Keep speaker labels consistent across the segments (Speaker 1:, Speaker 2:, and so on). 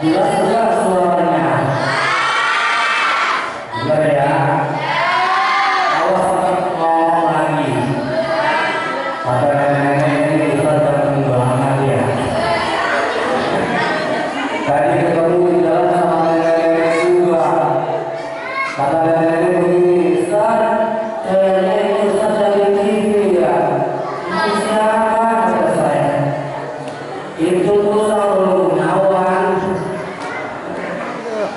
Speaker 1: Jelas enggak suaranya? Enggak ya? Awas ngomong lagi. Kata nenek ini kita datang banget ya. Tadi ketemu di jalan sama nenek juga. Kata nenek begini, Ustaz, kayaknya ini Ustaz dari TV ya. Ini siapa? Kata saya. Itu tuh Sahrul Gunawan.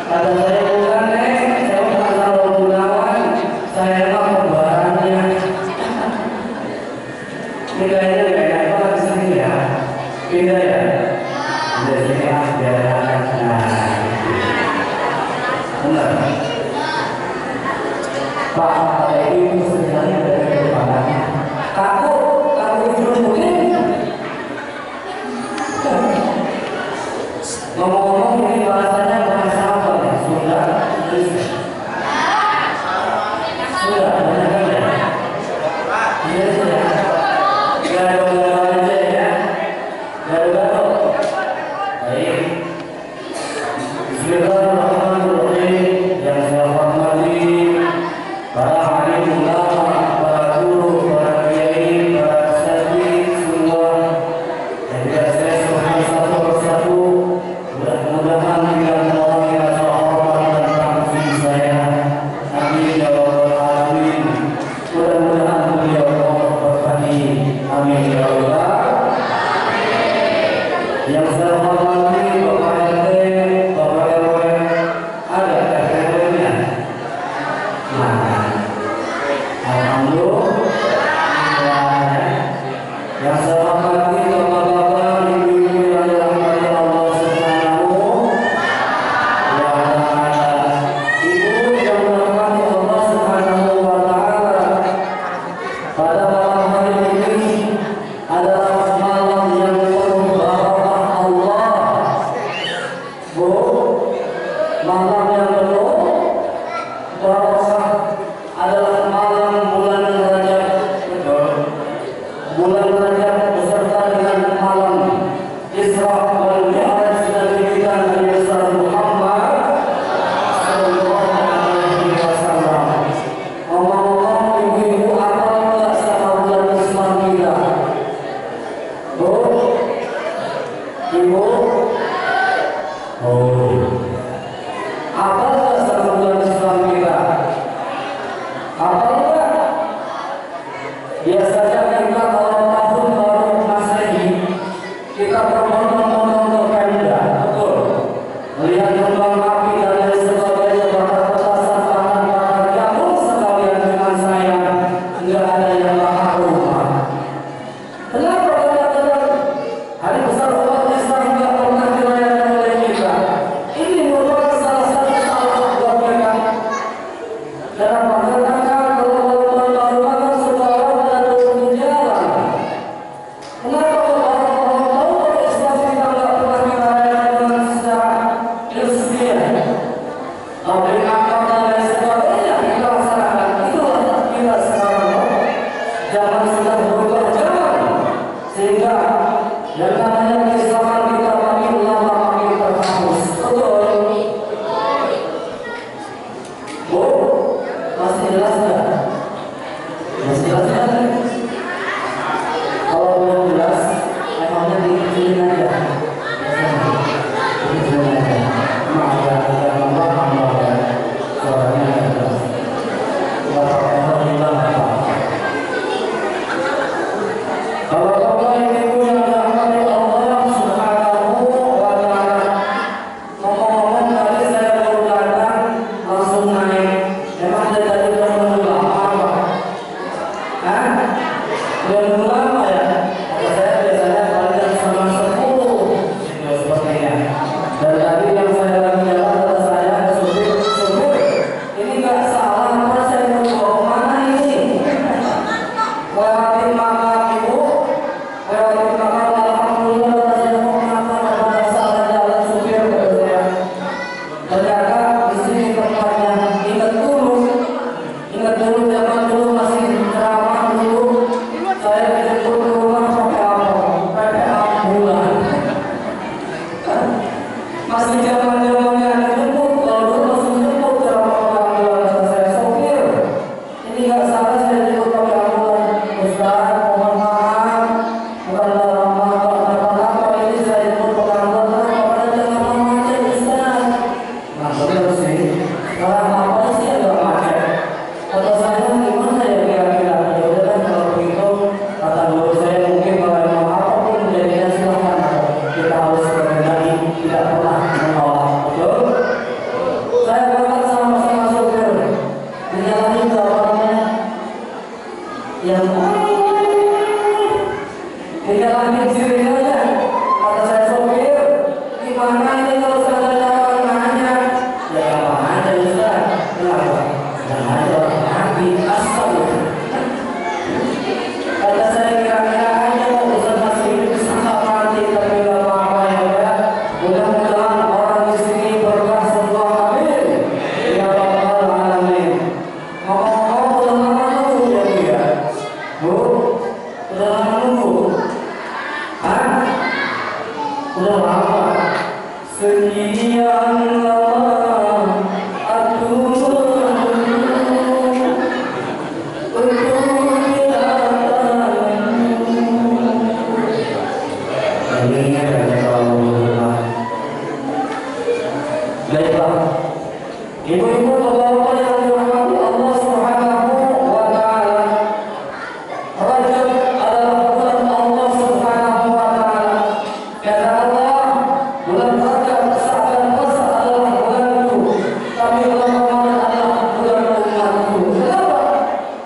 Speaker 1: Kata saya bukan saya bukan Sahrul Gunawan. Saya mah pembarannya. Ini kayaknya gak enak banget di sini ya. Pindah ya. Pindah sini ah biar enak. Nah, benar. Pak, Pak itu sebenarnya dari kedepannya. Kamu itu mungkin. Ngomong-ngomong ini bahasanya bahasa apa nih? Sunda? Sunda, benar kan ya? Iya sudah. Gado-gado aja ya. Gado-gado. Baik. Bismillahirrahmanirrahim. Yang saya hormati para alim ulama, para guru, para kiai, para asatidz semua. Yang tidak saya sebutkan satu persatu. Mudah-mudahan Masih zaman-zamannya dijemput, kalau dulu masih dijemput dalam ambulans saya sopir. Ini nggak salah saya jemput pakai ambulans. Ustaz, mohon maaf, bukan dalam apa-apa ini saya jemput pakai ambulans. Karena jangan macet Ustaz. Nah benar sih. Sekarang apa sih agak macet? Kata saya gimana ya kira-kira? Ya udah kan kalau begitu kata guru saya mungkin kalau apapun menjadinya silahkan. Kita harus berani, tidak pernah menolak. Betul? Saya berangkat sama-sama sopir. Di jalan itu apa namanya? Yang di jalan kecil aja. Kata saya sopir, gimana ini kalau saya jalan nanya? Ya gampang aja Ustaz. Kenapa? Jangan aja orang mati. Astagfirullah. Kata saya kira-kira aja Ustaz masih bisa nggak mati tapi nggak apa-apa ya udah. Mudah-mudahan orang di sini berkah semua amin. Ya Rabbal Alamin. Ngomong-ngomong udah lama nunggu ya Bu ya? Bu, udah lama nunggu? Hah? Udah lama? Sekian lama aku menunggu untuk kedatanganmu. Ini ada Allah. Baiklah, ibu-ibu bapak-bapak yang dirahmati Allah Subhanahu wa Ta'ala, Rajab adalah bulan Allah Subhanahu wa Ta'ala. Kata Allah, bulan Rajab seakan puasa adalah bulanku, tapi bulan Ramadan adalah bulan umatku. Kenapa?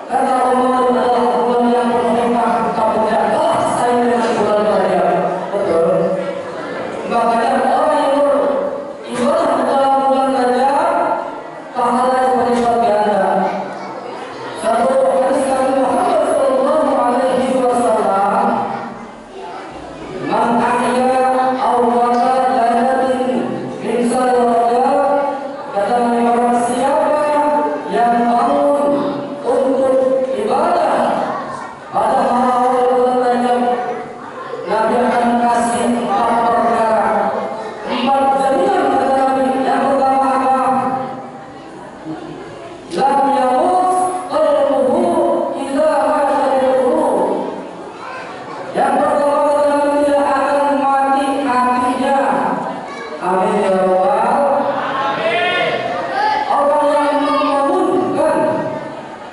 Speaker 1: Karena Ramadan adalah bulan yang penuh nikmat, kamu tidak kalah saing dengan bulan Rajab. Betul? Makanya orang yang beribadah dalam bulan Rajab pahalanya berlipat ganda. Satu hadis Nabi Muhammad sallallahu alaihi wasallam, "Man ahya awwala lailatin min syahri Rajab," kata Nabi Muhammad, siapa yang bangun untuk ibadah pada awal bulan Rajab, Nabi akan kasih 4 perkara. 4 jaminan kata Nabi. Yang pertama apa? Lam yamut qalbuhu idza mata al-qulub. Yang pertama kata Nabi, tidak akan mati hatinya. Amin ya Rabbal. Orang yang membangunkan,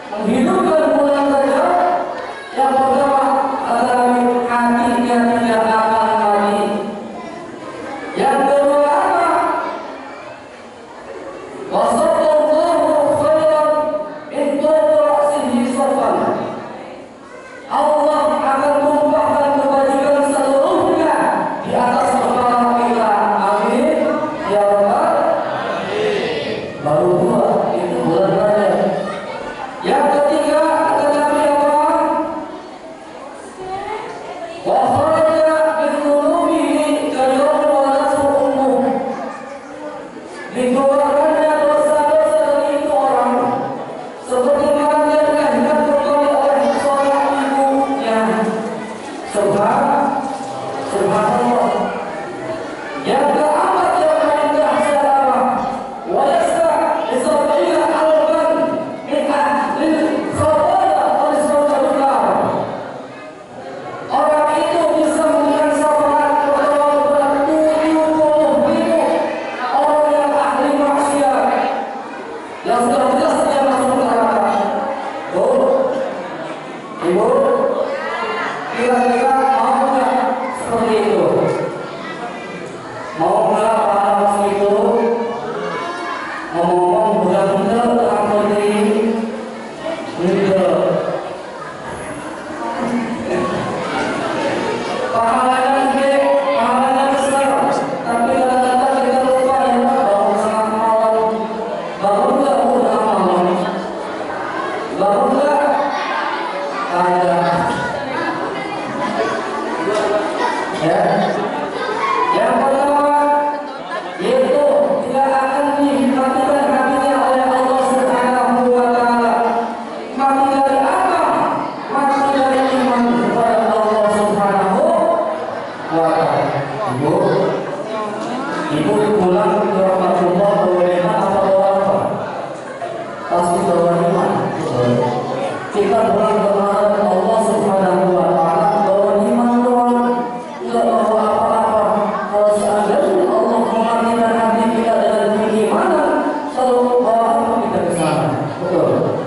Speaker 1: menghidupkan bulan Rajab, yang pertama kata Nabi, hatinya tidak akan mati. Yang kedua apa? Wasallallahu khairan min ra'sihi safan. Allah akan tumpahkan kebajikan seluruhnya di atas kepala kita. Amin ya Ibu pulang ke Rasulullah bawa iman atau bawa apa? Pasti bawa iman. Kita pulang ke Allah Subhanahu wa Ta'ala bawa iman doang, nggak bawa apa-apa. Kalau seandainya Allah mematikan hati kita dengan keimanan, selalu bawa apa kita ke sana. Betul.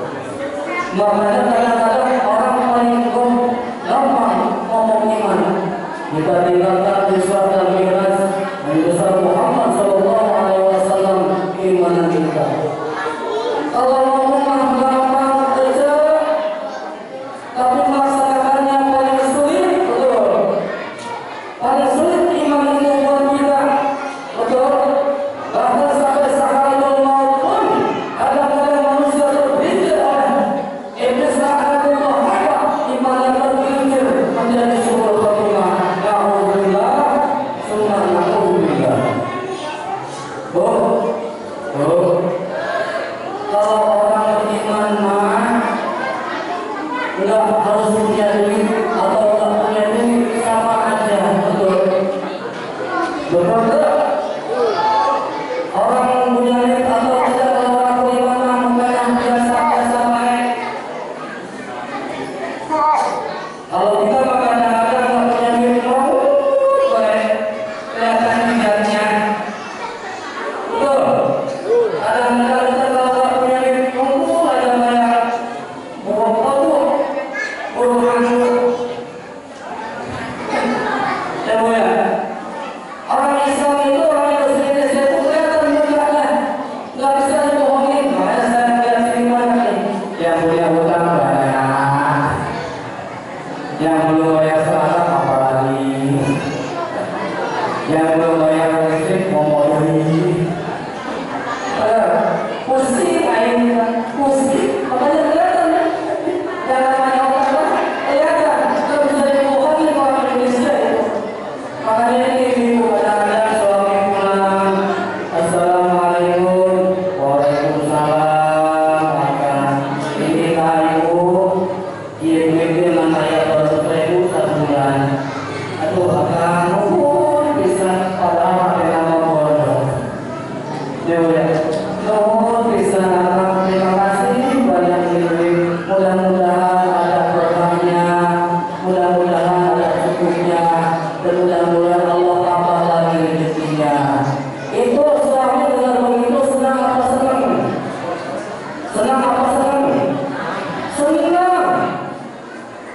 Speaker 1: Makanya kadang-kadang orang paling gampang ngomong iman. Kita tinggalkan Isra dan Mi'raj Nabi besar Muhammad Sallallahu Alaihi Wasallam keimanan kita. Kalau ngomong gampang saja, tapi melaksanakannya paling sulit, betul. Paling sulit iman itu buat kita, betul. Bahkan sampai sakaratul maut pun kadang-kadang manusia terpikir oleh iblis laknatullah ada iman yang terpikir menjadi suul khotimah. Na'udzubillah, summa na'udzubillah. Kalau orang beriman mah nggak harus punya duit atau nggak punya duit sama aja, betul. Betul nggak? Orang punya duit atau tidak, kalau orang beriman mah bukan biasa-biasa baik. Kalau kita mah kadang-kadang nggak punya duit mau baik, kelihatan niatnya. Betul. Kadang-kadang kita kalau nggak punya duit kumpul aja banyak. Orang Islam itu, orang Indonesia itu kelihatan mudahnya, nggak bisa dibohongin. Makanya saya lihat sini banyak nih, yang punya hutang banyak, yang belum bayar seragam apalagi, yang belum bayar listrik ngomongin, pusing akhirnya, pusing. Makanya kelihatan ya, yang namanya orang kelihatan, nggak bisa dibohongin orang Indonesia itu. Makanya ini ibu kadang-kadang suami pulang, Assalamualaikum, Waalaikumsalam, makan. Ini ibu, dia nama saya baru 1.000 satu bulan. Aduh, akan nuhun bisa padahal pakai nama bodoh. Ya, nuhun bisa akan terima kasih banyak ini. Mudah-mudahan ada programnya, mudah-mudahan ada cukupnya, dan mudah-mudahan Allah tambah lagi rezekinya. Itu suami dengan begitu senang apa senang? Senang apa senang? Senang.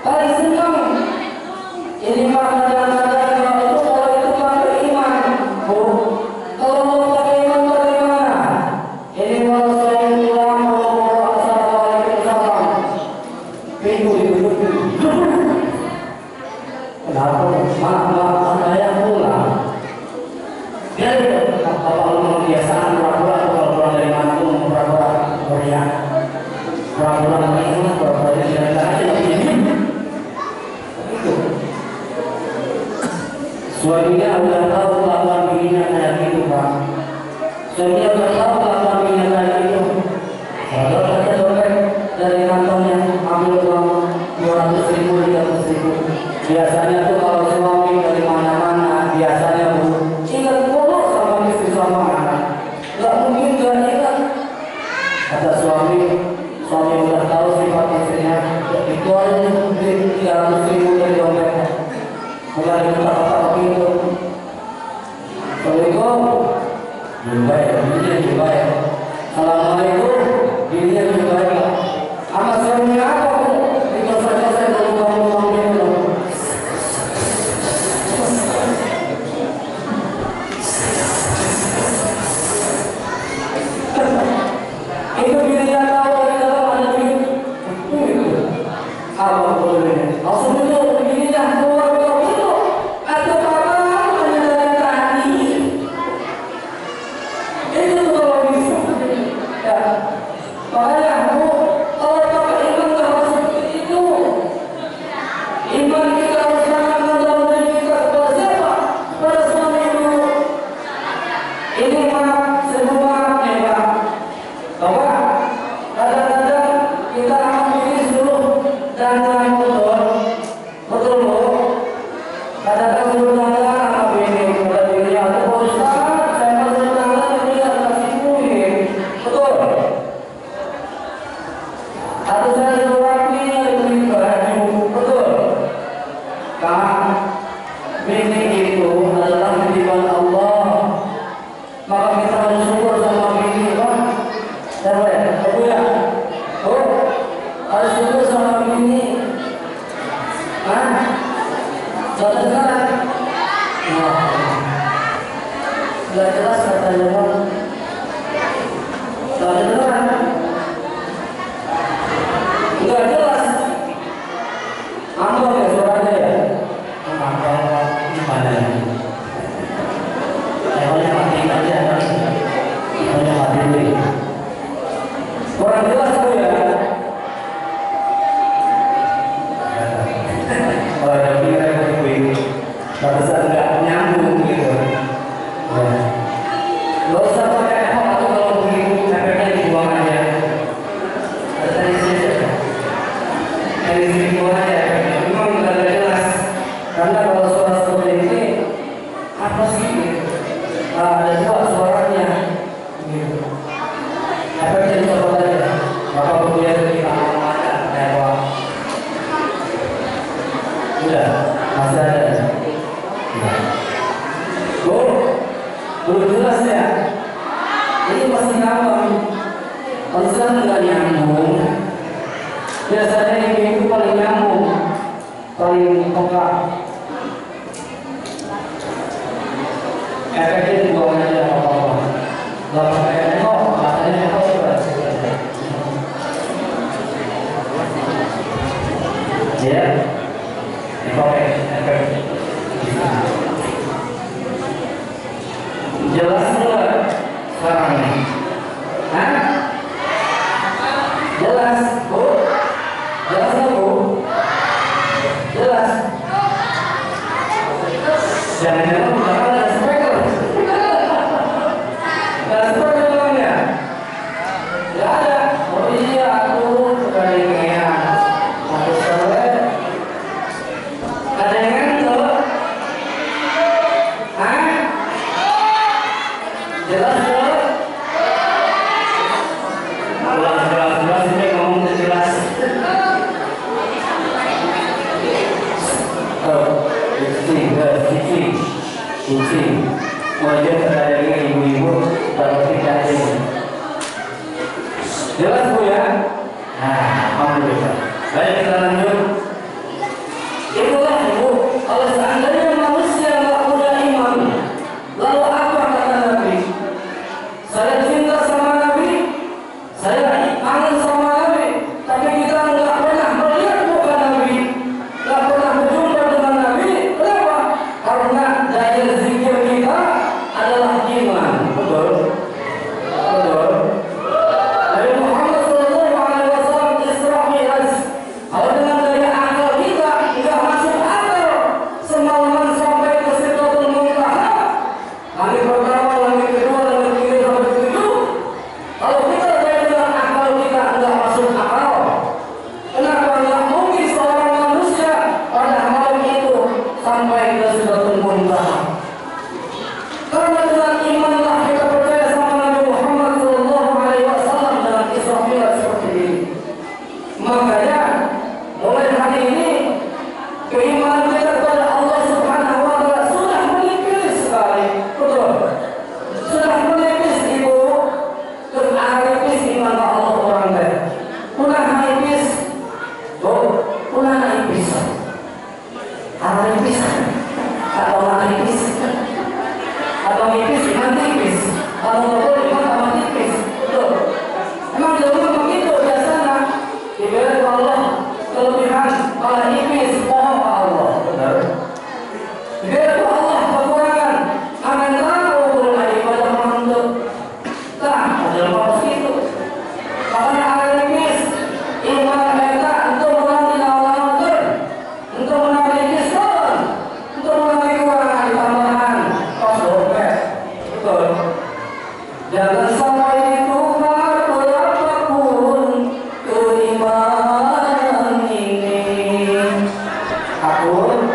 Speaker 1: Paling senang. Ini mah kadang-kadang kalau itu pakai iman. Kalau mau pakai iman bagaimana? Ini kalau saya pulang mau Assalamualaikum. Pintu dibuka. Kenapa? Maaf, saya pulang. Biar itu, kalau kebiasaan pura-pura atau kalau pulang dari Mantung, pura-pura meriah, pura-pura meriah, pura-pura yang aja begini. Itu. Suaminya udah tahu kelakuan bininya kayak gitu, Pak. Suaminya udah tahu kelakuan bininya kayak gitu. Kalau ada dompet dari kantongnya ambil uang 200.000, 300.000. Biasanya tuh kalau suami dari mana-mana, biasanya ingat mulu sama istri sama anak. Nggak mungkin nggak ingat. Kata suami udah tahu sifat istrinya, itu aja duit 300.000 dari dompetnya. Mulai diputar-putar pintu. Assalamualaikum. Juga ya, bininya juga ya. Assalamualaikum, bininya juga ya. Sama suaminya apa bu? Dikosek-kosek dulu kamu pintu. Itu bininya tahu di dalam ada duit. Apa boleh? Langsung itu bininya keluar pintu. Ada apa? Ada dari tadi. Itu kalau bisa. Ya. Makanya bu, kalau pakai iman nggak harus seperti itu. Iman kita harus tanamkan dalam diri kita kepada siapa? Kepada suami dulu. Ini mah semua hebat. Bahwa kadang-kadang kita ambil dulu dan betul, betul bu. Kadang-kadang dulu tangan ambil ini kepada dirinya. Ada Ustaz, saya Nggak jelas katanya Bang. Nggak kedengeran. Nggak jelas. Ambon ya suaranya ya. Ambon gimana ya? Saya mati aja. Saya mati dulu. Kurang jelas tuh ya. Oh ya, kira-kira barusan nggak nyambung gitu. Nggak usah pakai apa atau kalau begitu efeknya dibuang aja. Ada di sini saja. Di sini dibuang aja efeknya. Memang nggak jelas. Karena kalau suara seperti ini apa sih? Ada dua suaranya. Gitu. Efeknya dicoba aja. Bapak kemudian kita ngomong aja. Kayak udah masih ada. Belum jelas ya. Ini masih ngawang. Konsen nggak nyambung. Biasanya ini itu paling nyambung, paling peka. Efeknya dibuang aja apa-apa. Nggak pakai nengok, katanya nengok coba. Ya, pakai efek. Jelas nggak sekarang nih? Hah? Jelas, Bu? Jelas nggak, Bu? Jelas? Jangan-jangan di belakang ada speaker. Ada speaker di belakangnya? Nggak ada. Oh iya, aku kelingean. Aku salah. Ada yang ngantuk? Hah? Jelas dong? Jelas ini ngomong jelas. Oh, kucing. Wajah terkadangnya ibu-ibu kalau tidak ini. Jelas Bu ya? Nah, alhamdulillah. Baik, kita lanjut. Itulah Bu, kalau seandainya manusia nggak punya iman, lalu apa kata Nabi? Saya cinta sama Nabi, saya kangen sama Nabi, tapi kita nggak pernah melihat muka Nabi, nggak pernah berjumpa dengan Nabi. Kenapa? Karena daya zikir kita adalah iman. Betul? Betul? Nabi Muhammad SAW Isra Mi'raj. Kalau dengan daya akal kita nggak masuk akal semalaman sampai ke Sidratul Muntaha. Langit pertama, langit kedua, langit ketiga sampai ketujuh. Kalau kita daya dengan akal kita nggak masuk akal. Kenapa nggak mungkin seorang manusia pada malam itu sampai ke Sidratul Muntaha? Karena dengan imanlah kita percaya sama Nabi Muhammad SAW dengan Isra Mi'raj seperti ini. Makanya mulai hari ini keimanan kita kepada Allah Subhanahu wa Ta'ala sudah menipis sekali. Betul? Sudah menipis Ibu. Terus menipis iman Allah orang teh. Udah menipis. Oh, udah menipis. Menipis. Atau menipis. Atau menipis iman tipis. Atau betul iman tambah tipis. Betul? Emang di rumah begitu biasanya. Diberi Allah kelebihan malah nipis pohon Allah. Benar? Diberi Allah kekurangan. Amin tahu mulai pada mantuk. Nah, ada apa itu? Makanya ada nipis. Iman mereka untuk menanti lawan-lawan. Untuk menanti kisah. Untuk menanti kekurangan tambahan. Kos dompet. Betul? Jangan sampai ditukar berapapun keimanan ini. Aku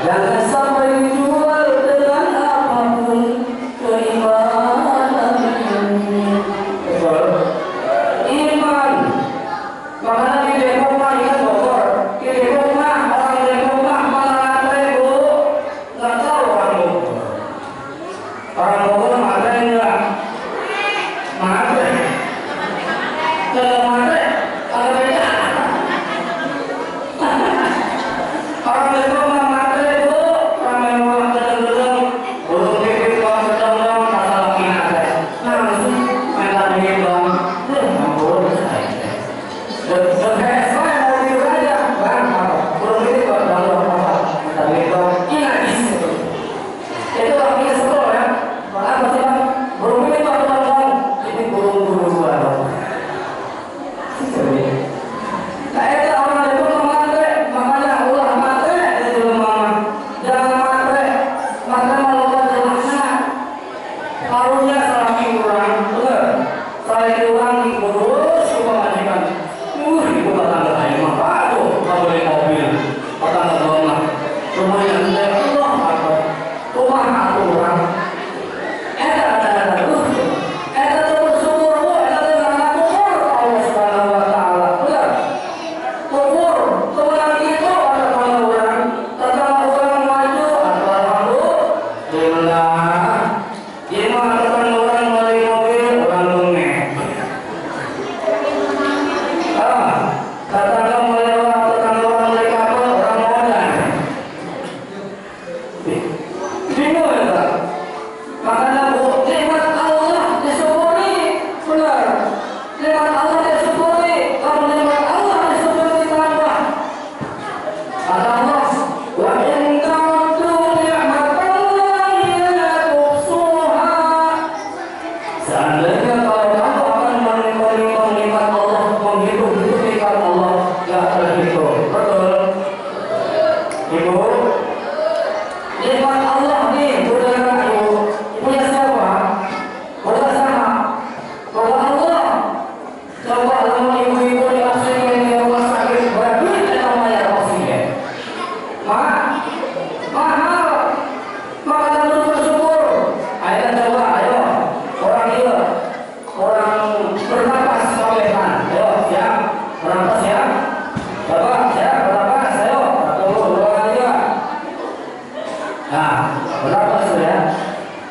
Speaker 1: jangan sampai dijual dengan apapun keimanan ini. Betul? Iman. Makanya di Depok mah ingat Bogor. Di Depok mah orang Depok mah malah ngantre Bu. Nggak tahu orang Bogor. Orang Bogor ngantre enggak? Ngantre. Kalau ngantre, ada beda. Orang Depok mah ngantre Bu. Ramai orang gedeng-gedeng. Burung pipit Harusnya salami kurang, bener. Salami kurang terus coba majikan. Ibu tetangga saya mah aduh, nggak boleh mobil. Tetangga rumah, rumahnya tidak Allah apa? Rumah aku orang. Ada. Eta bersyukur, eta dengan kubur Allah Subhanahu Wa Taala, bener. Kubur, kemudian itu ada tetangga orang maju, ada alhamdulillah. Gimana tetangga orang beli mobil, orang lumek. Tetangga orang beli kapal, orang modal. Bingung ya tak? Makanya nikmat Allah disyukuri, benar. Nikmat Allah disyukuri, kalau nikmat Allah disyukuri ditambah. Kata Allah, wa in ta'uddu ni'matallahi la tuhsuha. Seandainya kalau kamu akan menghitung nikmat Allah, menghitung nikmat Allah, nggak terhitung. Betul? Ibu, nikmat Allah nih, saudara ibu, punya siapa? Punya sama. Kalau Allah, coba kalau ibu-ibu dioksigen di rumah sakit, berapa duit kita bayar oksigen? Mahal. Makanya terus bersyukur. Ayo coba, ayo. Orang itu, orang bernapas sampean. Ayo, siap. Bernapas ya. Coba, siap. Bernapas, ayo. 1, 2, 3. Nah, bernapas ya.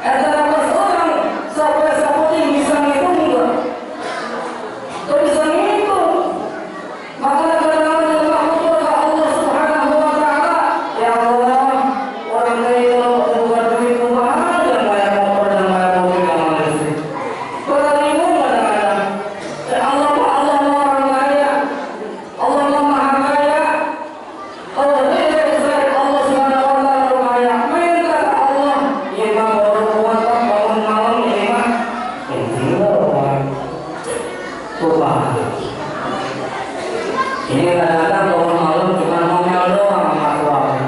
Speaker 1: Bernapas orang sampai saputing bisa ngitung enggak? Tuh bisa ngitung. Makanya kadang-kadang bersyukur ke Allah Subhanahu Wa Taala. Ya Allah, orang kaya bukan duit mahal dan bayar motor dan bayar mobil yang listrik. Orang bingung kadang-kadang. Allah orang kaya. Allah maha kaya. Allah tidak bisa Allah Subhanahu Wa Taala kaya. Minta ke Allah. Imam baru puasa bangun malam imam. Tuhan. Ini kadang-kadang bangun malam cuma ngomel doang sama suami.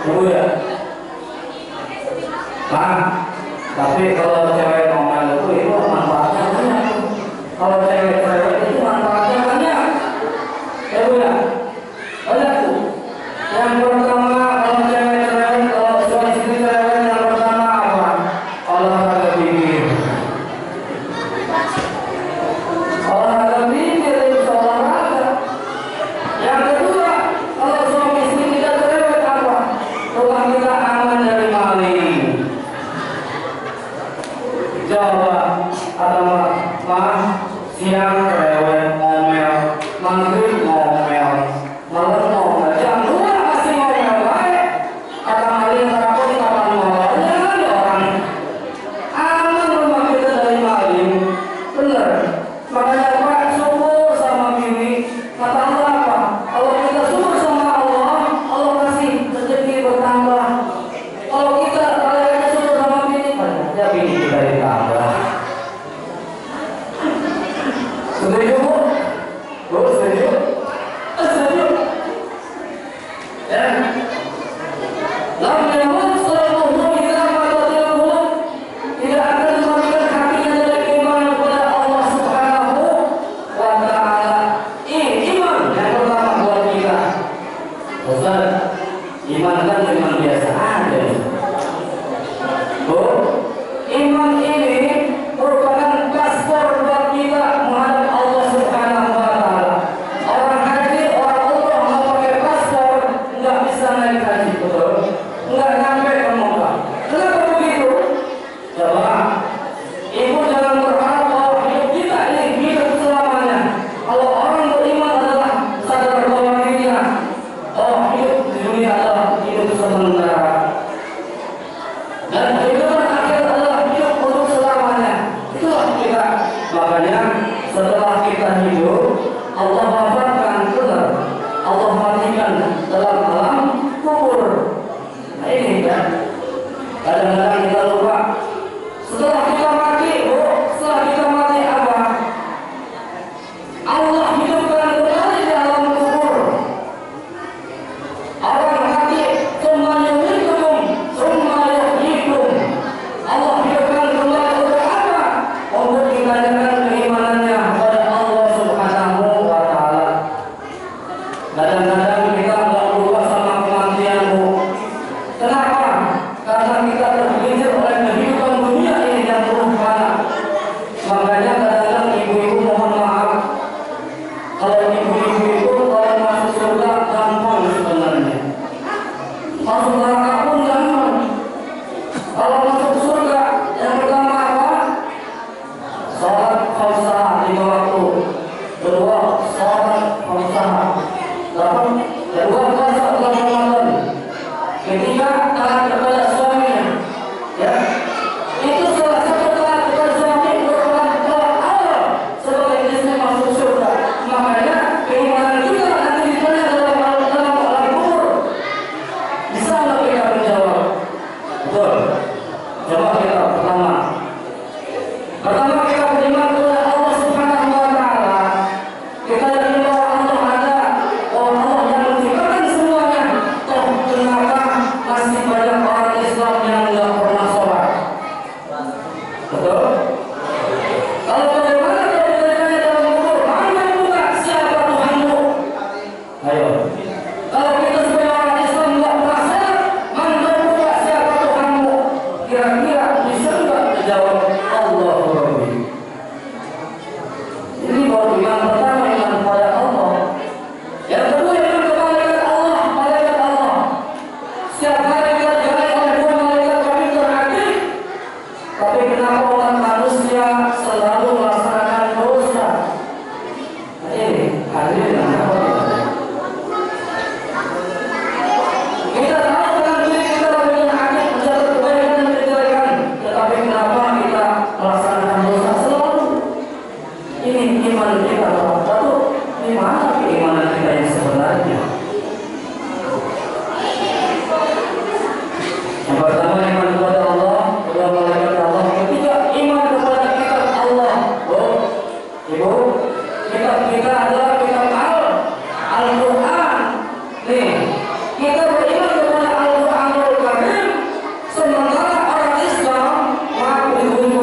Speaker 1: Ibu ya? Tapi kalau cewek ngomel itu manfaatnya banyak. Kalau cewek itu manfaatnya banyak. Ya Bu ya? Banyak Bu. Yang pertama kalau cewek cerewet, kalau suami istri cerewet, yang pertama apa? Olahraga bibir. Olahraga bibir itu bisa olahraga. Yang kedua, kalau suami istri tidak cerewet apa? Rumah kita aman dari maling. Jawab atau siang cerewet ngomel, maghrib ngomel, malam ngomel. Jam 2 pasti ngomel baik. Kata maling terapun kapan ngomel? Jangan ya orang. Aman rumah kita dari maling. Bener. Makanya Pak syukur sama bini. Kata Allah apa? Kalau kita syukur sama Allah, Allah kasih rezeki bertambah. Kalau kita syukur sama bini, ya bini kita ditambah. Setuju Bu? Bu setuju? Setuju? Ya. Lam yamut sallallahu ila matatilhu. Tidak akan memberikan hatinya dari keimanan kepada Allah Subhanahu Wa Taala. Iman yang pertama buat kita. Ustaz, iman kan iman biasa ada. Bu, iman dijawab Allah Rabbi. Ini baru iman pertama, iman kepada Allah. Yang kedua, iman kepada malaikat Allah, malaikat Allah. Setiap hari kita dijalankan oleh dua malaikat kami terhadap. Tapi kenapa umat manusia selalu melaksanakan dosa? Nah, ini hadirin yang apa? Kita tahu dengan diri kita lebih adil mencatat kebaikan dan kejelekan, tetapi kenapa kita melaksanakan dosa selalu? Ini iman kita. Lalu di mana keimanan kita yang sebenarnya? Yang pertama iman kepada Allah, kedua malaikat Allah, ketiga iman kepada kitab Allah. Oh, ibu, kitab kita adalah kitab Al-Quran. Nih, kita beriman kepada Al-Quranul Karim, sementara orang Islam,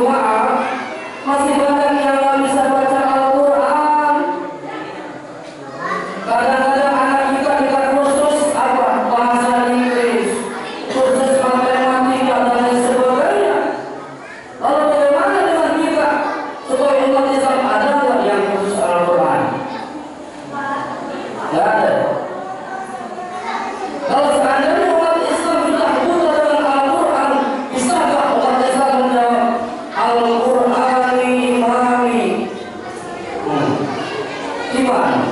Speaker 1: maaf, masih banyak yang nggak bisa baca Al-Quran. Kadang-kadang anak kita kursus apa? Bahasa Inggris, kursus matematika dan lain sebagainya. Lalu bagaimana dengan kita? Supaya umat Islam ada nggak yang kursus Al-Quran? Nggak ada. Kalau seandainya umat Islam sudah buta dengan Al-Quran, bisakah umat Islam menjawab Al-Qur'ani imami? Gimana?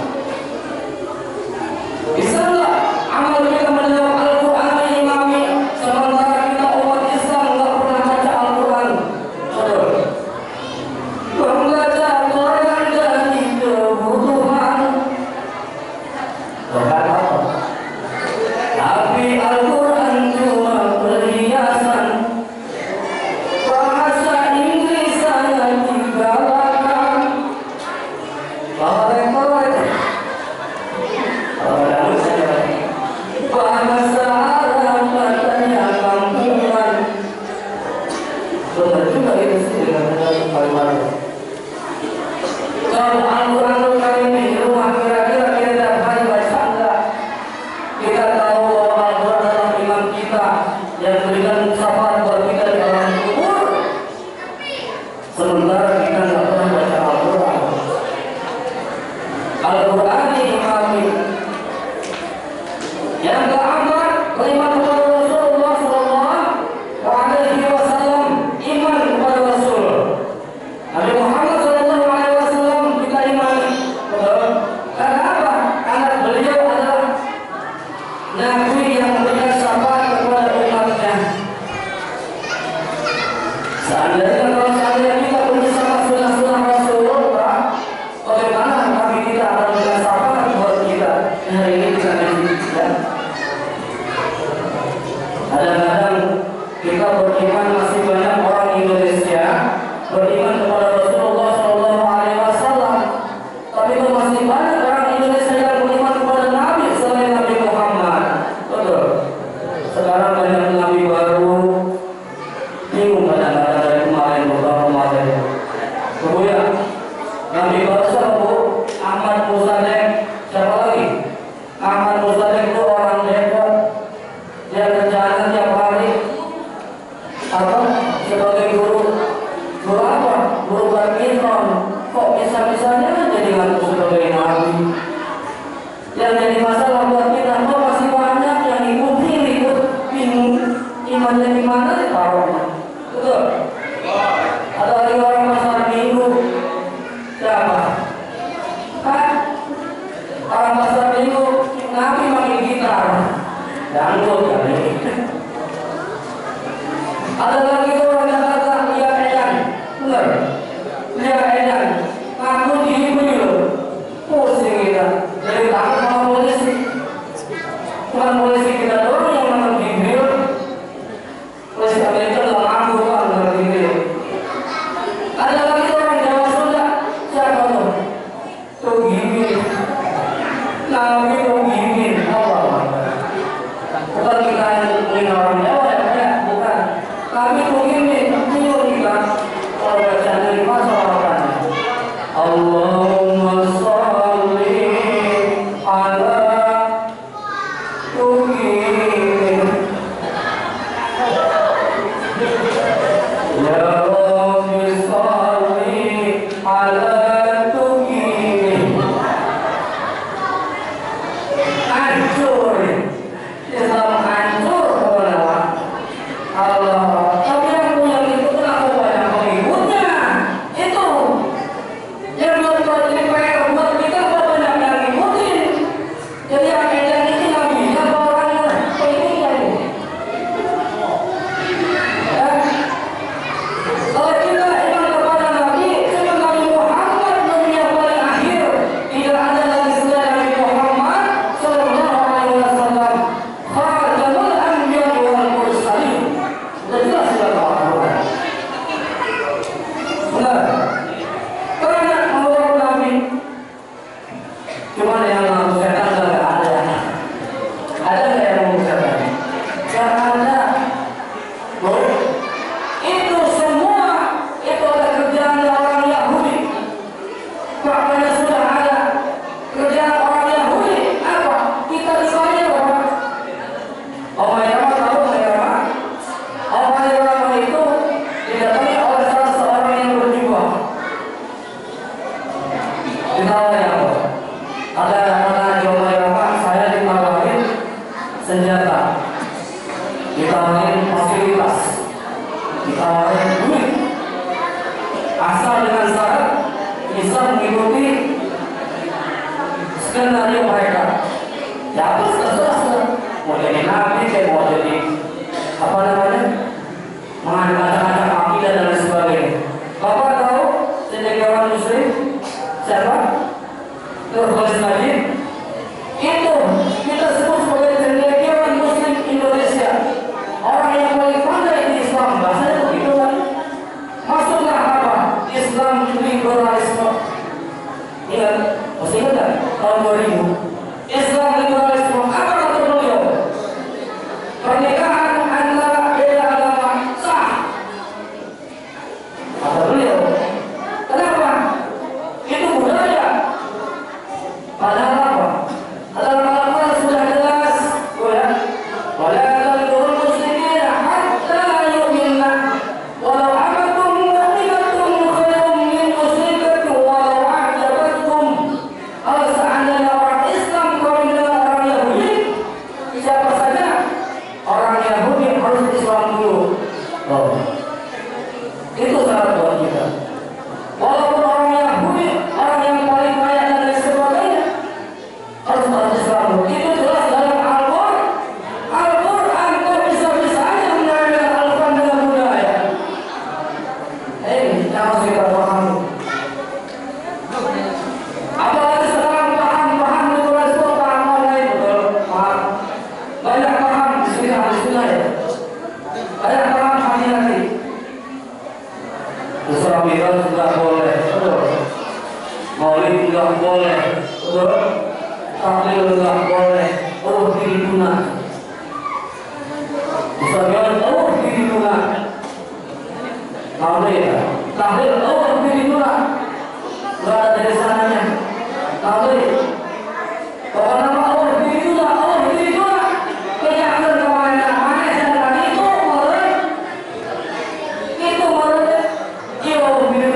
Speaker 1: Bisa nggak amal kita menjawab Al-Qur'ani imami sementara kita umat Islam nggak pernah baca Al-Quran? Betul. Membaca Al-Quran jadi kebutuhan. Bukan apa? Tapi Al-Quran cuma perhiasan. Bahasa Inggris saya digalakan. Bahasa Arab katanya kampungan. Benar juga itu sih dengan kalimat. Kalau Al-Quranul Karim di rumah kira-kira kita tiap hari baca enggak? Kita tahu bahwa Al-Quran adalah imam kita yang memberikan syafaat buat kita di alam kubur. Sementara kita nggak pernah baca Al-Quran. Al-Quran imami. Yang keempat, beriman kepada Rasulullah SAW, iman kepada Rasul Nabi Muhammad SAW kita imani. Betul? Karena apa? Karena beliau adalah Nabi yang memberikan syafaat kepada umatnya. Seandainya kita punya syafaat sunnah Rasulullah, bagaimana kami kita akan memberikan syafaat buat kita? Hari ini bisa diberikan. Kadang-kadang kita beriman, masih banyak orang Indonesia beriman kepada Rasulullah SAW, tapi itu masih banyak orang Indonesia yang beriman kepada Nabi selain Nabi Muhammad. Betul. Sekarang banyak Nabi baru, bingung kadang-kadang dari kemarin beberapa kemarin. Kemudian Nabi baru siapa Bu? Ahmad Musadek. Siapa lagi? Ahmad Musadek itu orang Depok. Dia kerjaan tiap hari apa? Sebagai guru apa? Guru badminton. Kok bisa-bisanya jadi ngaku sebagai nabi? Yang jadi masalah buat kita, kok masih banyak yang ikut bingung imannya di mana ditaruhnya. Betul? Ada lagi orang pasar minggu. Siapa? Hah? Orang pasar minggu nabi pakai gitar. Dangdut kali. Ada lagi orang yang kata tahun 2000. Islam liberalisme apa kata beliau? Pernikahan antara beda agama sah. Kata beliau. Kenapa? Itu budaya. Padahal apa? Dalam Al-Quran sudah jelas, ya. Wala tanzurul muslimina hatta yu'minna walau amatum mu'minatum khairum min muslimatin walau a'jabatkum. Kalau seandainya orang Islam kawin dengan orang Yahudi, siapa saja orang Yahudi harus Islam dulu. Oh. Itu syarat buat kita. Walaupun orang Yahudi, orang yang paling kaya dan lain sebagainya, harus Islam dulu. Itu jelas dalam Al-Quran. Al-Quran kok bisa-bisa aja menyamakan Al-Quran dengan budaya. Ini yang harus kita pahami. Apalagi sekarang paham liberalisme, paham online, betul, paham. Banyak paham bismillah ya. Banyak paham hati-hati. Islam tidak boleh, betul. Maulid tidak boleh, betul. Tahlil tidak boleh. Oh diri tuna. Misalnya oh diri tuna. Tahlil oh diri tuna. Enggak ada dari sananya. Tahlil. Kalau nama oh diri tuna, oh diri tuna. Kelihatan kemana? Mana sedangkan itu boleh. Itu boleh. Iyo diri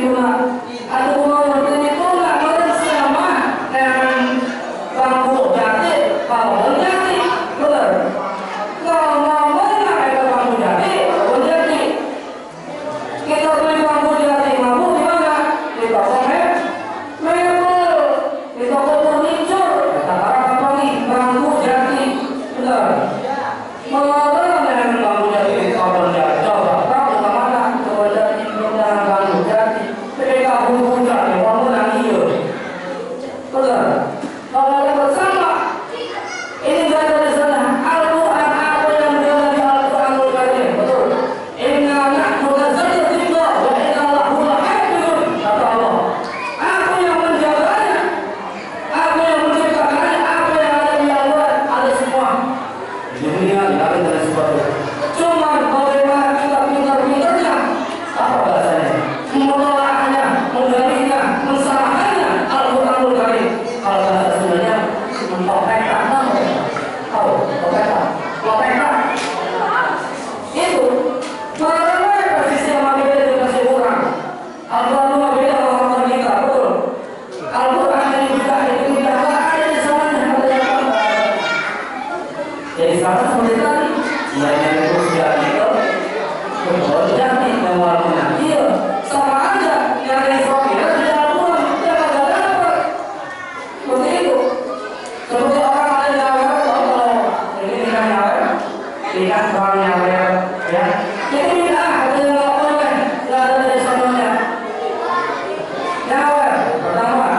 Speaker 1: tuna. Aduh mau diri tuna boleh sama dengan bambu jati, bambu jati, benar. Kalau mau mana ada bambu jati, bambu jati. Kita beli bambu jati, bambu di mana? Di toko mebel, di toko furnitur. Kata orang apa nih? Bambu jati, benar. Mana dengan bambu jati, bambu jati? Coba kamu kemana? Coba jati, dengan bambu jati. Mereka bumbu jati, bambu yang iya, benar. Kalau ada bersama, ini gak ada di sana. Al-Quran apa yang dia di Al-Quranul Karim, betul. Inna nahnu nazzalna dzikra wa inna lahu lahafizun. Kata Allah, aku yang menjaganya, aku yang menciptakannya, apa yang ada di Al-Quran ada semua. Di dunia tidak ada dari sesuatu. Cuma bagaimana kita pintar-pintarnya, apa bahasanya? Menolaknya, menggalinya, mensalahkannya Al-Quranul Karim. Kalau bahasa Sundanya mentopekkan, tahu topekkan itu mana posisi yang beda dikasih orang. Al-Quran beda orang kita, betul. Al-Quran ini beda ada di sana, ada yang jadi sama seperti tadi. Iya yang itu sudah itu, betul jadi mewakilnya. Iya sama aja yang Israel di Al-Quran dia nggak dapat. Seperti itu. Seperti orang ada nyawer, kalau ini nikah nyawer, nikah orang nyawer, ya. Jadi nikah ada yang nggak boleh, nggak ada dari sananya. Nyawer, pertama,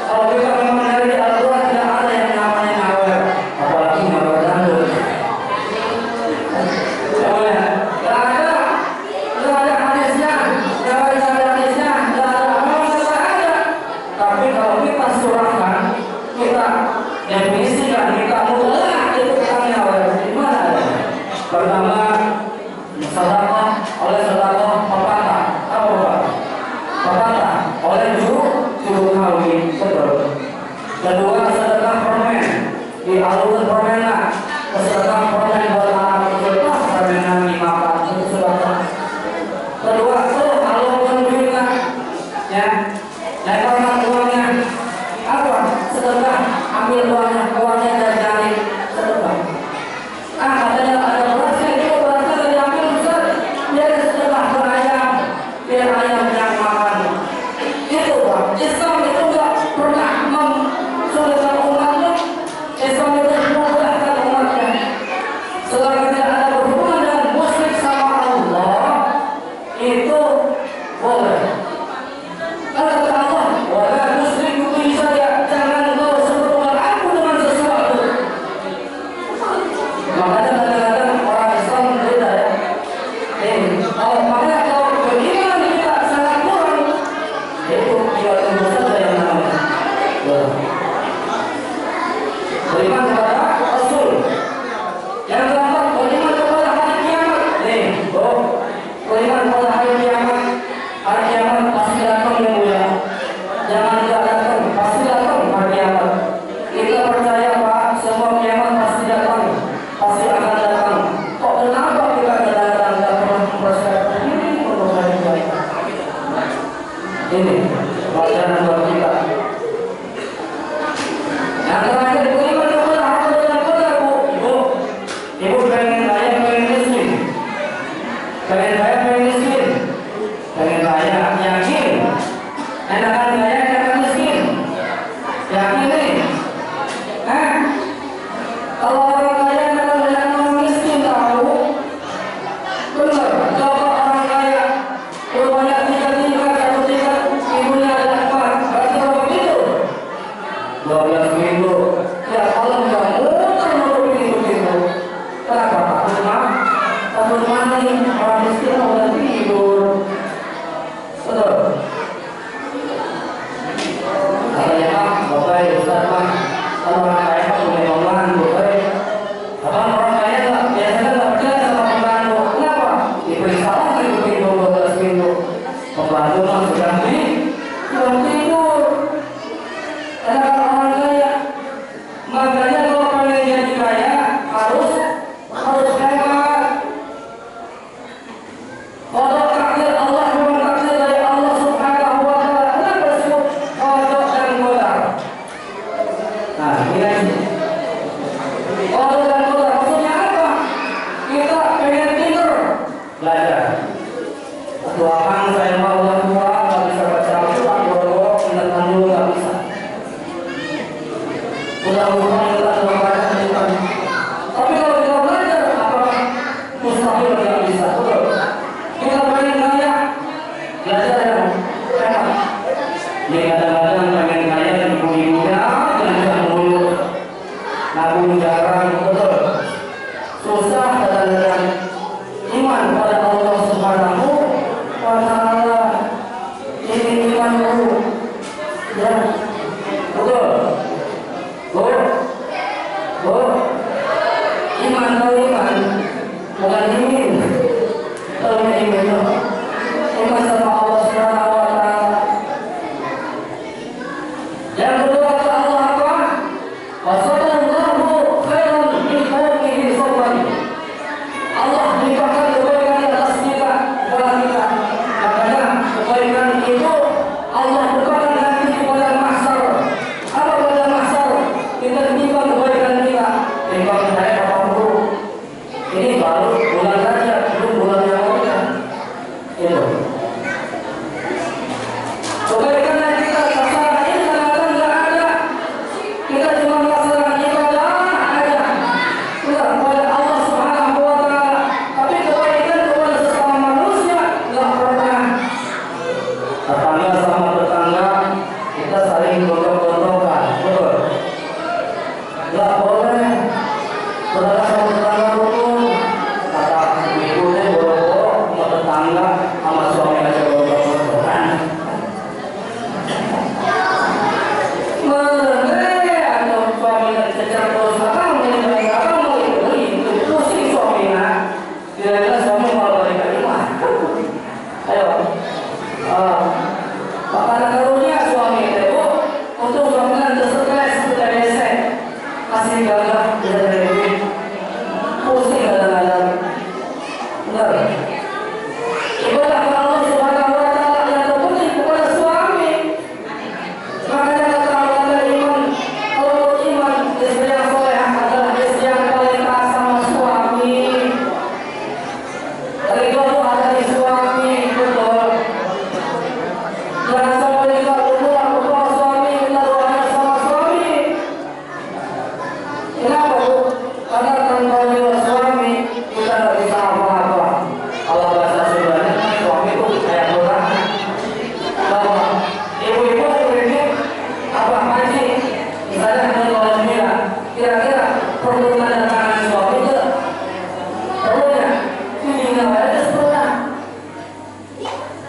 Speaker 1: kalau kita memang dari Al-Quran tidak ada yang namanya nyawer, apalagi nyawer dangdut. Boleh, nggak ada hadisnya, nyawer nggak ada hadisnya, nggak ada memang nggak ada. Tapi kalau kita surahkan, kita definisikan, kita mulai itu kan nyawer di mana ada? Pertama, sedekah oleh sedekah pepatah, apa Pak? Pepatah oleh juru kawin, betul. Kedua, sedekah permen, dialurkan permenlah, sedekah permen buat anak kecil, permenan dimakan, itu sedekah. Kedua, alurkan duitnya, ya, leparkan uangnya, apa? Sedekah, ambil uangnya dari sedekah. Katanya ada berasnya, itu berasnya dari ambil besar, dia sedekah berayam, biar ayam yang makan. Itu Pak, Islam itu nggak pernah mensulitan umatnya. Islam itu memudahkan umatnya. Selagi tidak ada berhubungan dengan musyrik sama Allah, itu Ini pelajaran buat kita. Yang terakhir, Bu, ibu pengen kaya, pengen miskin, pengen kaya, pengen miskin, pengen kaya, yakin, enakan kaya, enakan miskin, yakin nih, kalau orang kaya enakan banyak orang miskin tahu, benar. Coba orang kaya banyak tingkat, satu tingkat, ibunya ada 4, berarti berapa itu? 12 minggu. Ya kalau nggak muter begitu. Kenapa? Takut mati, orang miskin udah tidur. Betul. Katanya Pak, Bapak, Ustaz Pak, kalau orang kaya Pak punya pembantu, orang kaya nggak biasanya nggak percaya sama pembantu. Kenapa? Diperiksa lagi begitu 12 minggu. Pembantu mah sudah tidur. Enakan orang kaya. Makanya kalau pengen jadi kaya harus hemat. Kalau takdir Allah bukan takdir dari Allah Subhanahu wa Ta'ala. Kenapa disebut kodok dan kodar? Nah, ini kodok dan kodar maksudnya apa? Kita pengen tidur, belajar. Ketua Kang saya mau udah tua, nggak bisa baca Al-Quran, bodoh, ingatkan dulu nggak bisa. Udah lupa kita baca. Tapi kalau kita belajar, apa mustahil nggak bisa, betul. Kita pengen kaya, belajar yang hemat. Dia kadang-kadang pengen kaya dan ibu-ibunya belajar mulu, nabung jarang, betul. Susah kadang-kadang iman pada Allah Subhanahu wa Ta'ala. Ini iman dulu, ya, betul. Iman tahu iman, bukan imin. Tahu iman loh. Iman sama Allah Subhanahu wa Ta'ala. Yang kedua kata Allah apa? Wasallallahu khairan min qawmihi sabran. Allah limpahkan kebaikan di atas kita, kepada kita. Makanya kebaikan itu Allah bukakan nanti di padang mahsyar. Apa padang mahsyar? Kita timbang kebaikan kita, timbang saya Bapak Guru. Ini baru bulan saja, belum bulan yang lain. Itu. Kebaikan yang kita laksanakan ini kadang-kadang nggak ada. Kita cuma melaksanakan ibadah aja. Benar, kepada Allah Subhanahu wa Ta'ala. Tapi kebaikan kepada sesama manusia nggak pernah. Tetangga sama tetangga kita saling gotong-gotongan, betul. Nggak boleh. Saudara sama tetangga rukun, kata ibunya boro-boro sama tetangga sama suami aja gotong-gotongan. Atau suaminya cecer terus akang mau itu pusing suaminya. Kira-kira suami mau balik lagi mah. Ayo. Makanan karunia suami itu untuk suaminya stres, sudah besek, kasih gagah, tidak dari pusing kadang-kadang. Benar. Ibadah kepada Allah Subhanahu wa Ta'ala yang terpenting kepada suami. Makanya kata Allah dari iman, kalau iman istri yang soleh adalah istri yang paling taat sama suami. Ridho itu ada di suami, betul. Jangan sampai kita berdoa suami, kita doanya sama suami. Kenapa, Bu? Karena tanpa ridho suami kita tidak bisa apa-apa. Kalau bahasa Sundanya kan suami itu kayak orang. Bahwa ibu-ibu ini apa haji, misalnya kalau bilang kira-kira perlu menandatangani suami itu perlunya ini nggak ada sebenarnya.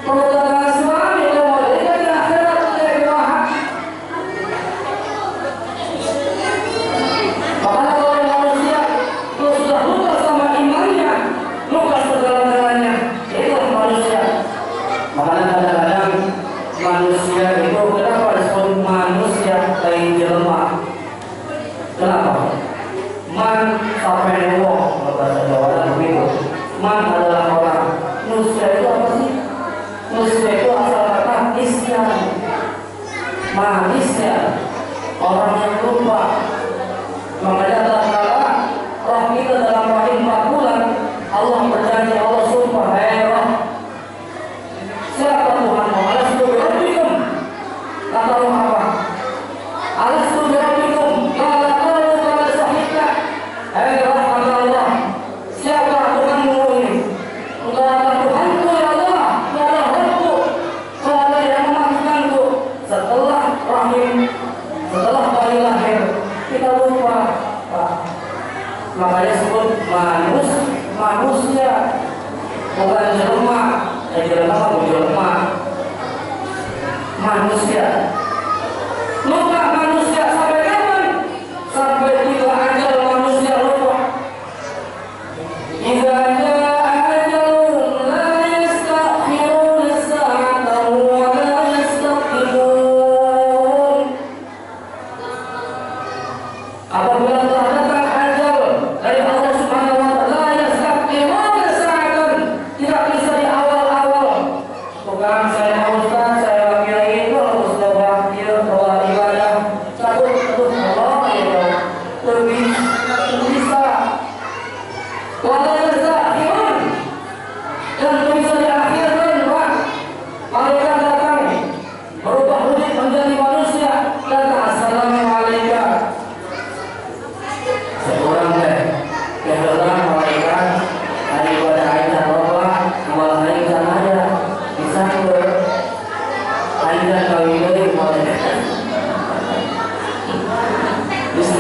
Speaker 1: Perlu menandatangani suami kalau mau jadi kan di akhirat dari bawah. Makanya kalau manusia itu sudah luka sama imannya, luka segala-galanya, itu manusia. Makanya kadang-kadang manusia itu kenapa disebut manusia lain jelema? Kenapa? Man sampai newok, kalau bahasa Jawa begitu. Man adalah orang. Manusia itu apa sih? Manusia itu asal kata isya. manisnya orang yang lupa. Makanya tatkala roh kita dalam rahim 4 bulan, Allah berjanji, Allah sumpah, hei roh, siapa Tuhanmu? Alastu birabbikum. Kata roh apa? Alastu birabbikum. Qala qalu qala sahihta. Hei roh, kata Allah, siapa Tuhanmu ini? Kata Tuhanku ya Allah, ya Allah Rabbku. Kata yang memaafkanku. Setelah rahim, setelah bayi lahir, kita lupa. Makanya sebut manusia, bukan jelema. Jelema bukan jelema, manusia. Lupa manusia sampai kapan? Sampai tiba ajal manusia lupa. Idza jaa ajalun la yastakhiruna sa'atan wa la yastaqdimun. Apabila telah datang ajal dari Allah Subhanahu wa taala, la yastaqdimuna sa'atan, tidak bisa di awal-awal. Bukan saya ustaz, saya kiai itu harus wakil bahwa ibadah satu Allah ya lebih bisa. Wala yastaqdimun, dan bisa diakhirkan, Pak. Malaikat datang berubah wujud menjadi manusia dan assalamualaikum. Seorang deh, kebetulan malaikat hari pada Aisyah Allah, malah Aisyah aja bisa ke Aisyah kawin dari malaikat. Bisa.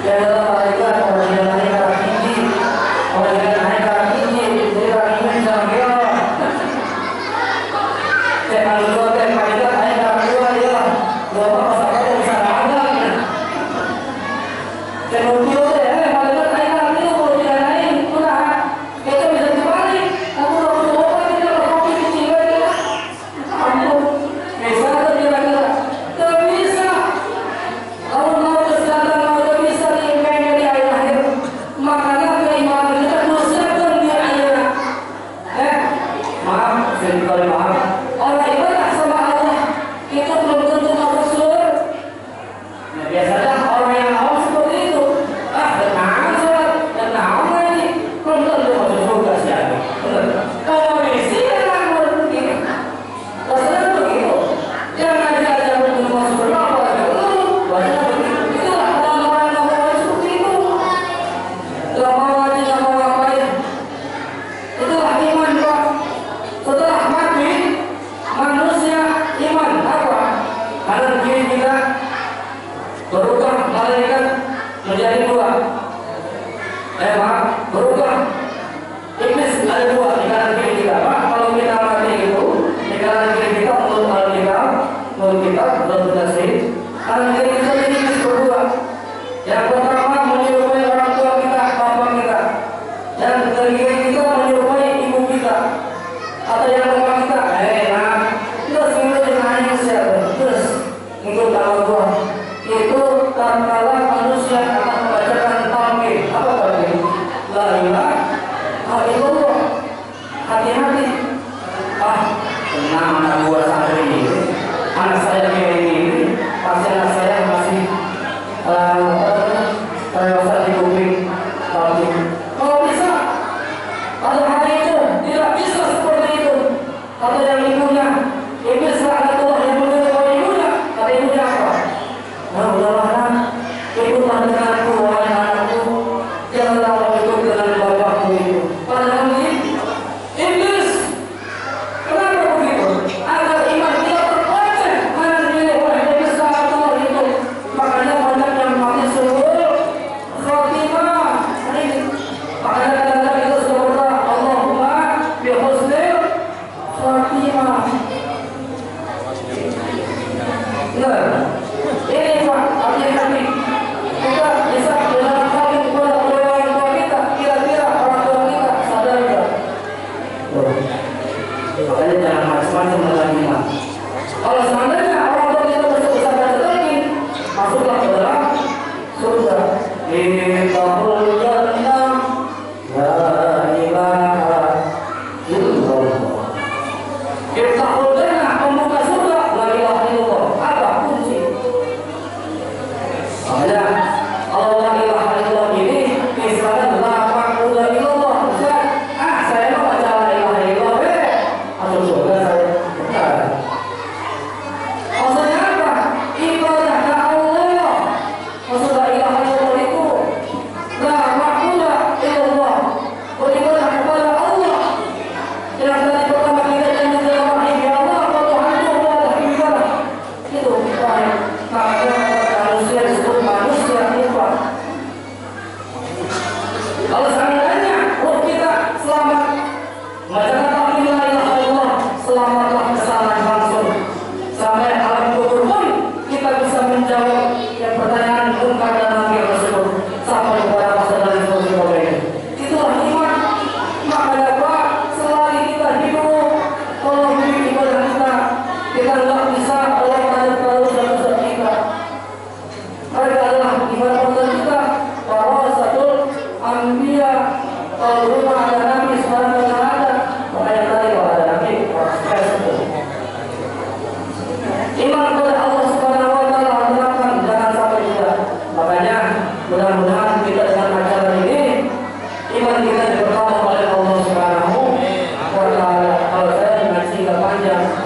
Speaker 1: Kebetulan malaikat kalau dia naik ke tinggi, kalau dia naik ke tinggi, dia ingin sambil. Saya kalau dua teh malaikat naik ke dua dia, dua apa bisa ada. Kemudian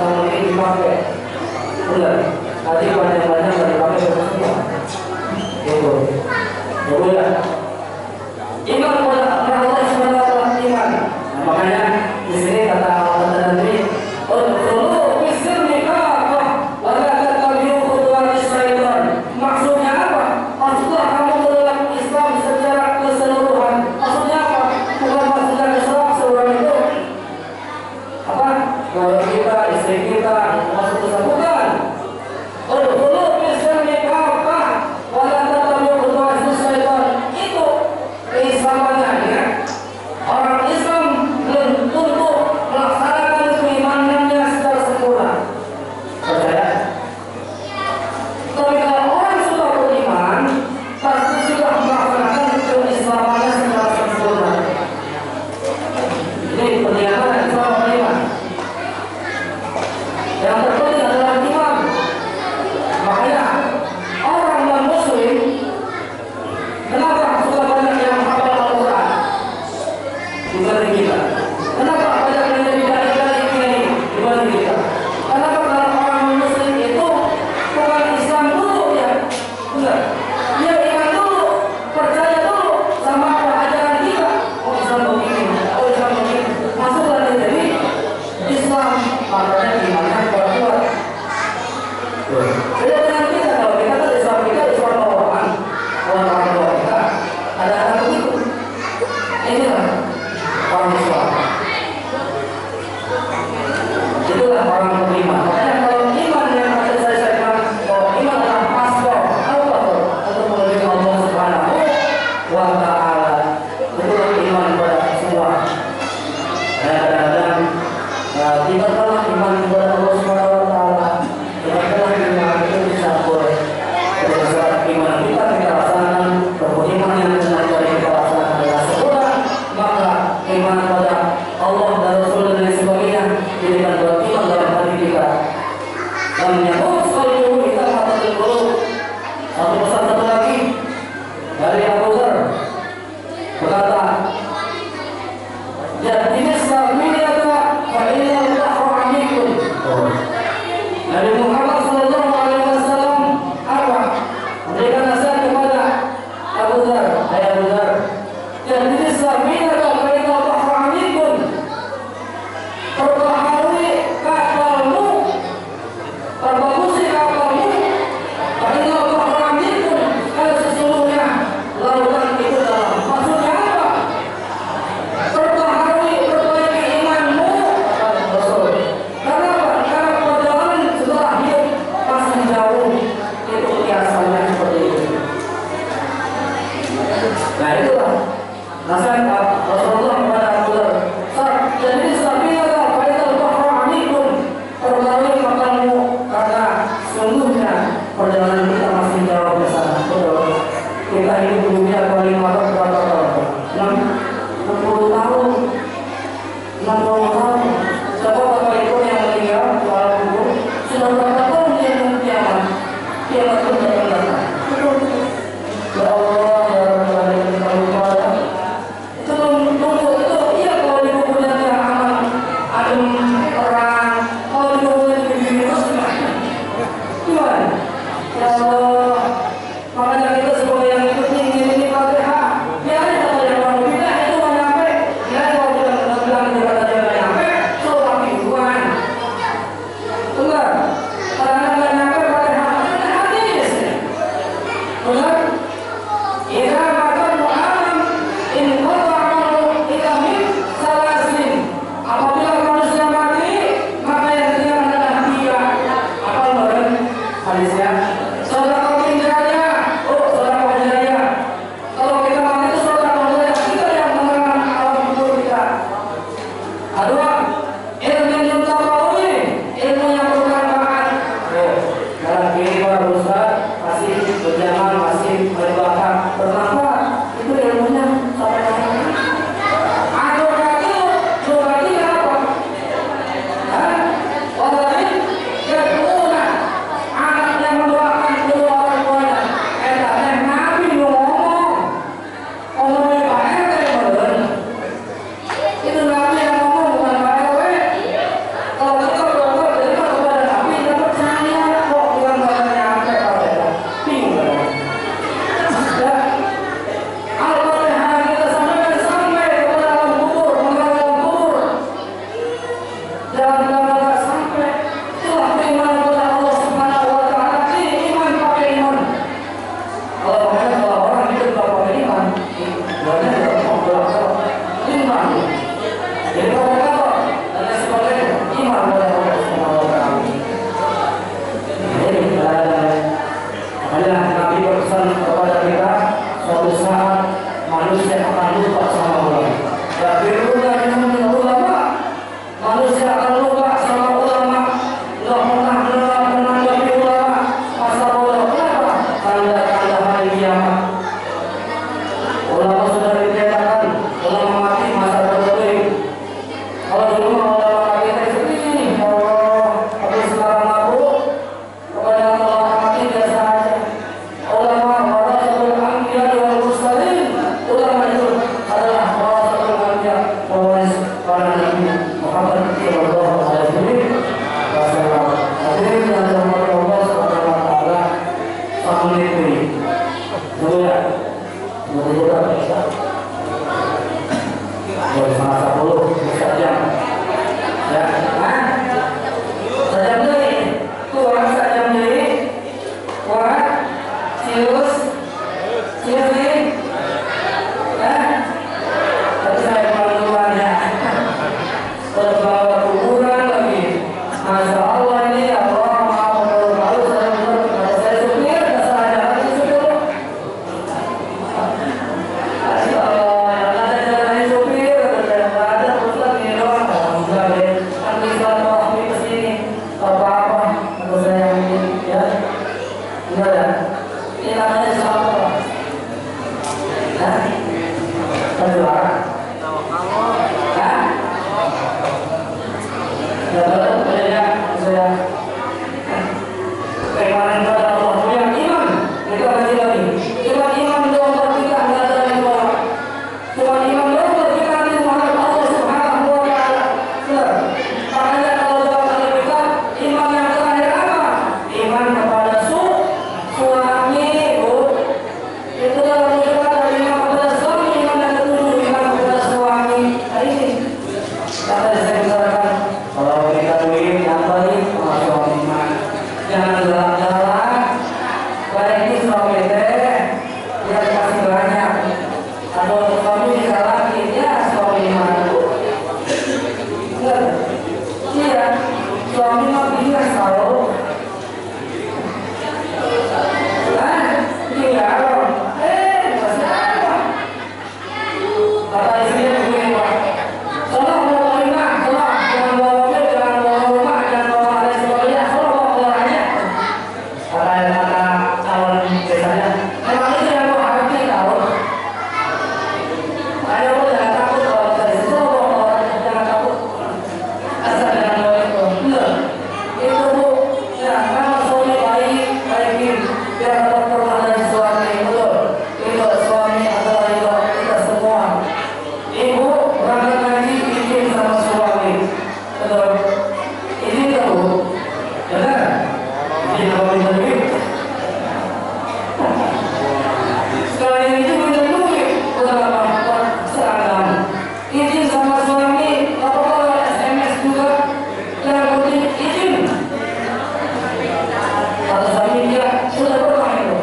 Speaker 1: sama ini dipakai. Benar. Tadi banyak-banyak nggak dipakai semua. Gitu. Ya. Iman kepada Allah Subhanahu wa taala iman. Nah, makanya di sini kata Nabi, "Udkhulu fis-silmi kaffah wa la tattabi'u khutuwati syaitan." Maksudnya apa? Maksudnya kamu dalam Islam secara keseluruhan. Maksudnya apa? Bukan maksudnya Islam seluruhan itu apa? Kalau kita, istri kita, maksud Islam bukan. Udkhulu fis-silmi kaffah wa la tattabi'u khutuwati syaitan. Itu keislamannya ya. Orang Islam untuk melaksanakan keimanannya secara sempurna. Percaya? Tapi kalau orang sudah beriman, pasti sudah melaksanakan keislamannya secara sempurna. Ini pentingnya Islam beriman. Yang terpenting adalah iman. Makanya orang non-Muslim, kenapa sudah banyak yang hafal Al-Quran dibanding kita? Kenapa banyak yang jadi dai-dai dibanding kita? Kenapa kalau orang Muslim itu bukan Islam dulu ya? Benar. Dia iman dulu, percaya dulu sama ajaran kita. Oh Islam begini, oh Islam begini. Masuklah dia jadi Islam, makanya imannya kuat. Beda dengan kita, kalau kita kan Islam orang tua kita ada anak begitu. Inilah orang Islam. Itulah orang beriman. Makanya kalau iman yang tadi saya bilang, bahwa iman adalah paspor apa tuh untuk menuju Allah Subhanahu wa taala. Itulah iman kepada semua. Kadang-kadang tinggalkanlah iman kepada Allah Subhanahu wa taala. Tinggalkanlah iman itu dicampur. Berdasarkan iman kita laksanakan, beriman yang benar dari kita laksanakan dengan sempurna, maka iman kepada Allah dan Rasul dan sebagainya jadikan iman dalam hati kita. Dan menyambut sekali kita mata terguru. Satu pesan satu lagi dari Abu Dzar berkata, "Jadi Islamiyata fa inna Allahu amikun." Nabi Muhammad sallallahu alaihi wasallam apa? Memberikan nasihat kepada Abu Dzar, hai Abu Dzar, "Jadi Islamiyata fa inna Allahu amikun." Perbaharui kapalmu, perbagusi kapalmu, fa inna Allahu amikun. Karena sesungguhnya lautan itu dalam. Maksudnya apa? Perbaharui, perbaiki imanmu, kata Rasul. Kenapa? Karena perjalanan setelah Suami mah bilang kalau iya, masih apa? Kata istrinya begini, Pak. Tolong bawa lima, tolong jangan bawa mobil, jangan bawa rumah, jangan bawa lain sebagainya, tolong bawa keluar aja. Kata calon desanya, memang itu yang mau hadapi tahu. Ayo jangan takut kalau dari situ bawa keluar aja, jangan takut. Asal jangan bawa itu. Bener. Itu Bu, ya kalau suami baikin, biar dapat rumah dari suami, betul. Itu suami adalah itu kita semua. Ibu berangkat ngaji izin sama suami, betul. Izin nggak Bu? Benar? Izin apa minta duit? Sekali itu minta duit, betul apa? Seragam. Izin sama suami, apa kalau SMS juga? Yang penting izin. Kata suami dia sudah pernah itu.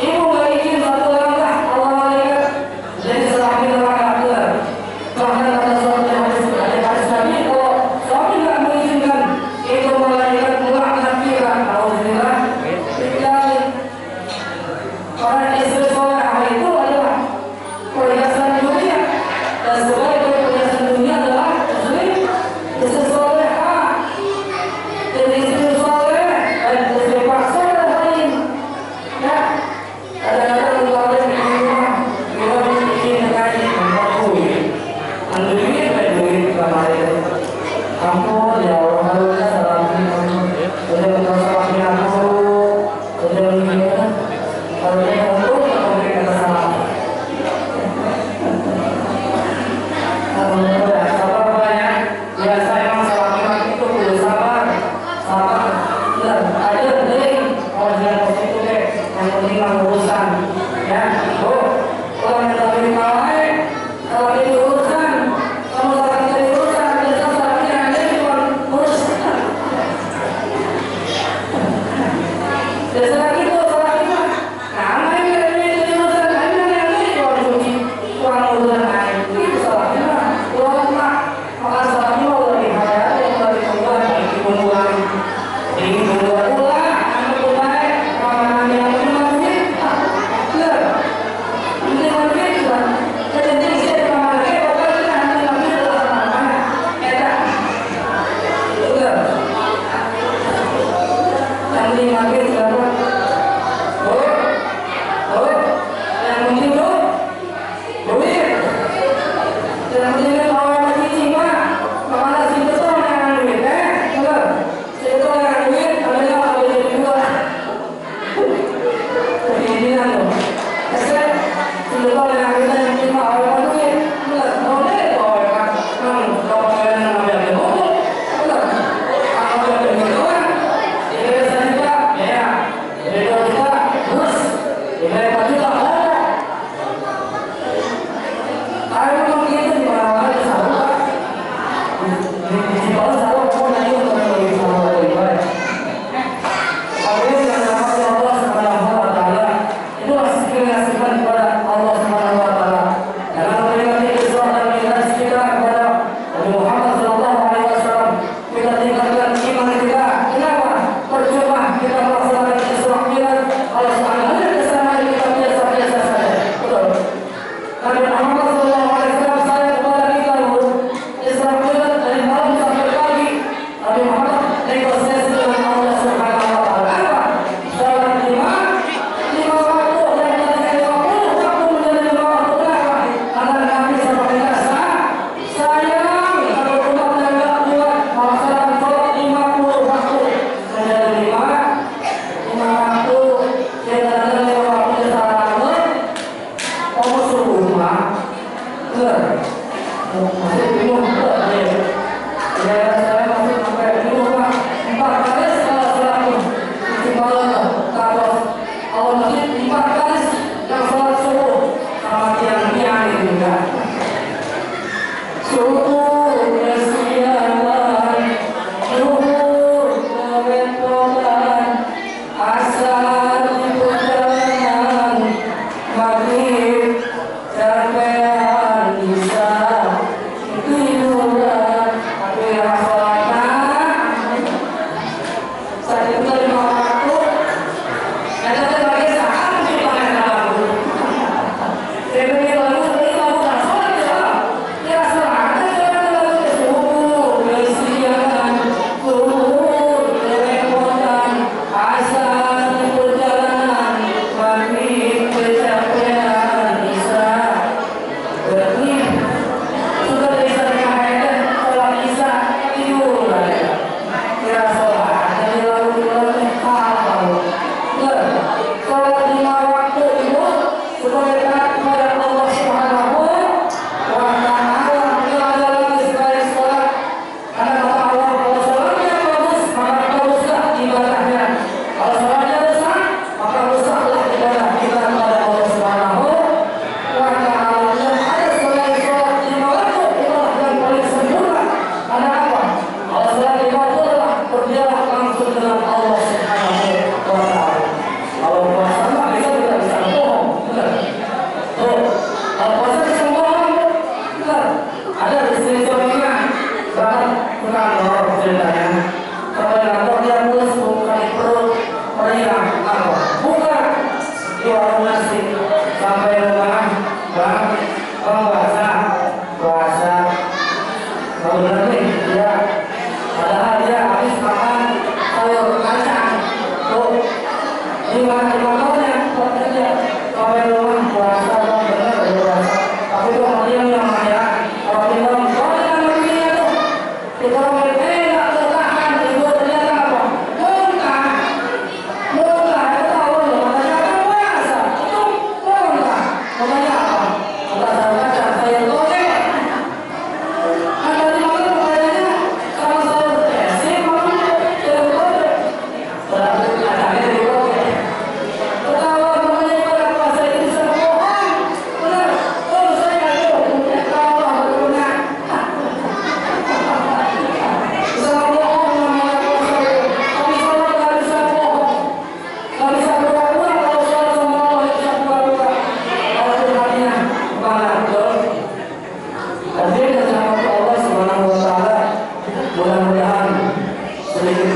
Speaker 1: Ibu nggak izin satu langkah, Allah malaikat jadi serapi neraka benar. Bahkan kata suami hadis Nabi kalau suami nggak mengizinkan itu malaikat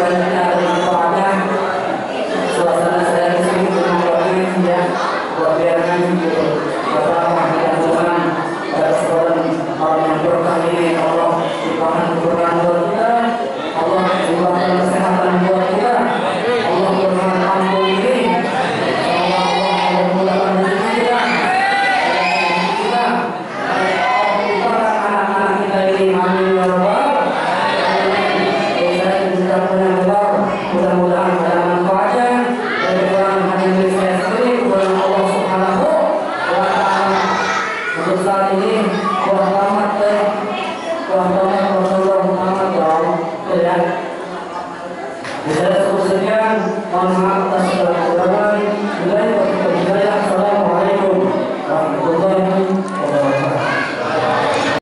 Speaker 1: mudah-mudahan ini ada manfaatnya. Suasana saya di sini dengan ya, buat biarkan gitu. Bersama dengan Tuhan pada kesempatan malam yang berkah ini, Allah limpahkan keberkahan buat kita, Allah limpahkan kesehatan buat kita, Allah limpahkan ampun ini, Allah memudahkan rezeki kita, anak-anak kita ini, amin ya rabbal alamin. Saya juga benar-benar mudah-mudahan ada manfaatnya dari Quran hadis saya sendiri kepada Allah Subhanahu wa taala. Untuk saat ini, buat tamat